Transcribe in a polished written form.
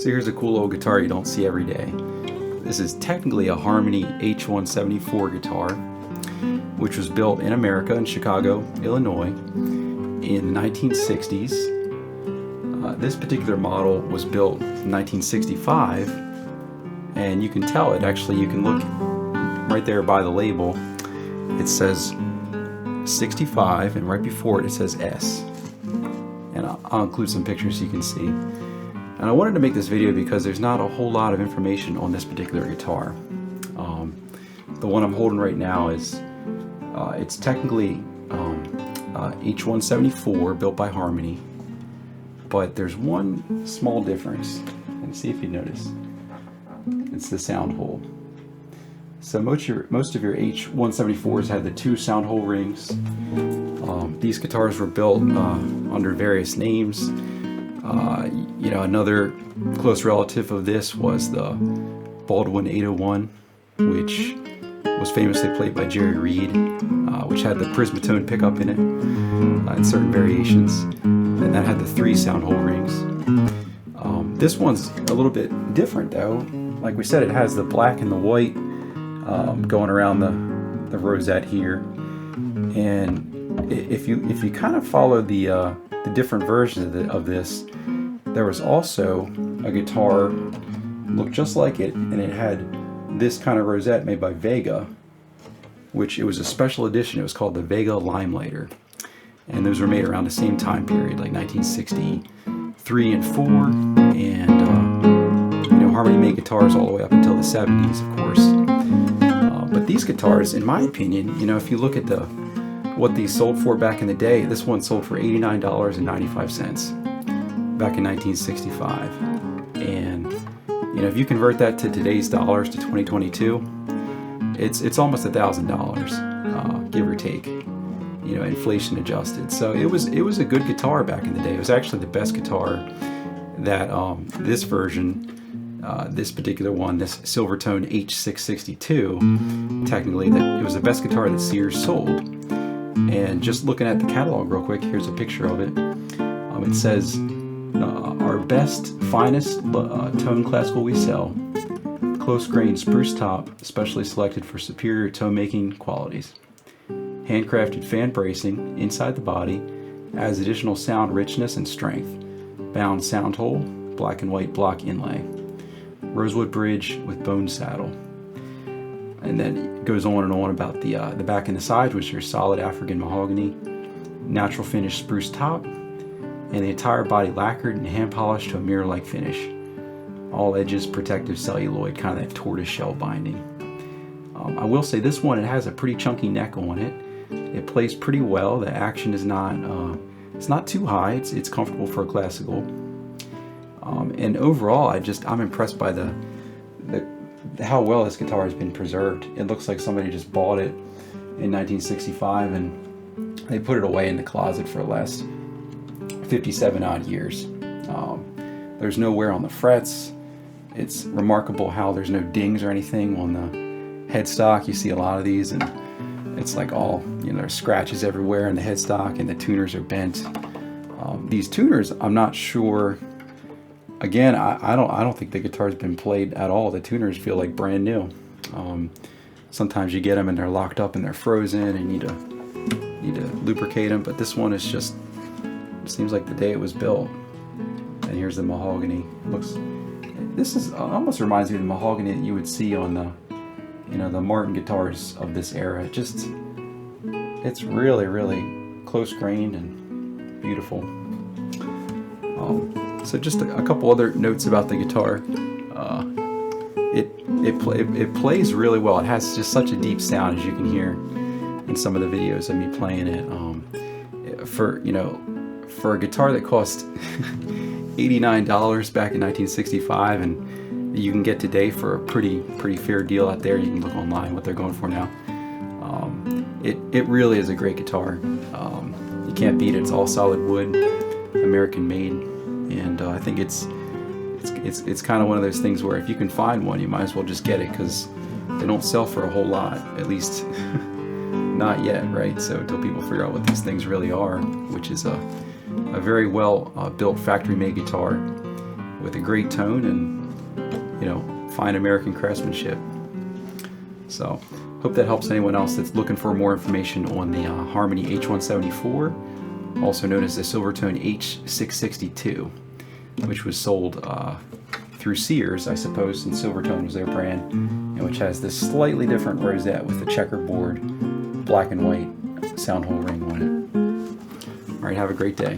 So here's a cool little guitar you don't see every day. This is technically a Harmony H174 guitar, which was built in America, in Chicago, Illinois, in the 1960s. This particular model was built in 1965, and you can tell it actually, you can look right there by the label, it says 65, and right before it, it says S. And I'll include some pictures so you can see. And I wanted to make this video because there's not a whole lot of information on this particular guitar. The one I'm holding right now is, it's technically H174, built by Harmony, but there's one small difference, and see if you notice. It's the sound hole. So most of your H174s have the two sound hole rings. These guitars were built under various names. You know, another close relative of this was the Baldwin 801, which was famously played by Jerry Reed, which had the Prismatone pickup in it in certain variations, and that had the three sound hole rings. This one's a little bit different though. Like we said, it has the black and the white going around the rosette here, and if you kind of follow the different versions of this, there was also a guitar looked just like it, and it had this kind of rosette made by Vega, which it was a special edition. It was called the Vega Limelighter, and those were made around the same time period, like 1963 and 4, and you know, Harmony made guitars all the way up until the 70s, of course. But these guitars, in my opinion, you know, if you look at what these sold for back in the day, this one sold for $89.95 back in 1965, and you know, if you convert that to today's dollars, to 2022, it's almost $1,000, give or take, you know, inflation adjusted. So it was a good guitar back in the day. It was actually the best guitar that this version, this particular one, this Silvertone H662, technically, that it was the best guitar that Sears sold. And just looking at the catalog real quick, here's a picture of it. It says, our best, finest tone classical we sell. Close grained spruce top, specially selected for superior tone making qualities. Handcrafted fan bracing inside the body adds additional sound richness and strength. Bound sound hole, black and white block inlay. Rosewood bridge with bone saddle. And then it goes on and on about the back and the sides, which are solid African mahogany, natural finish spruce top, and the entire body lacquered and hand polished to a mirror-like finish. All edges protective celluloid, kind of that tortoise shell binding. I will say this one, it has a pretty chunky neck on it. It plays pretty well. The action is not, it's not too high. It's comfortable for a classical. And overall, I'm impressed by how well this guitar has been preserved. It looks like somebody just bought it in 1965 and they put it away in the closet for the last 57 odd years. There's no wear on the frets. It's remarkable how there's no dings or anything on the headstock. You see a lot of these, and it's like all, you know, there's scratches everywhere in the headstock, and the tuners are bent. These tuners, I'm not sure. Again, I don't think the guitar's been played at all. The tuners feel like brand new. Sometimes you get them and they're locked up and they're frozen, and you need to lubricate them. But this one is just, it seems like the day it was built. And here's the mahogany. This almost reminds me of the mahogany that you would see on the, you know, the Martin guitars of this era. It's really, really close grained and beautiful. So just a couple other notes about the guitar. It plays really well. It has just such a deep sound, as you can hear in some of the videos of me playing it. For a guitar that cost $89 back in 1965, and you can get today for a pretty fair deal out there. You can look online what they're going for now. It really is a great guitar. You can't beat it. It's all solid wood, American made, and I think it's kind of one of those things where if you can find one, you might as well just get it, because they don't sell for a whole lot, at least not yet, right? So until people figure out what these things really are, which is a very well built factory made guitar with a great tone and, you know, fine American craftsmanship. So, hope that helps anyone else that's looking for more information on the Harmony H174, also known as the Silvertone H662, which was sold through Sears, I suppose, since Silvertone was their brand, and which has this slightly different rosette with the checkerboard, black and white sound hole ring on it. All right, have a great day.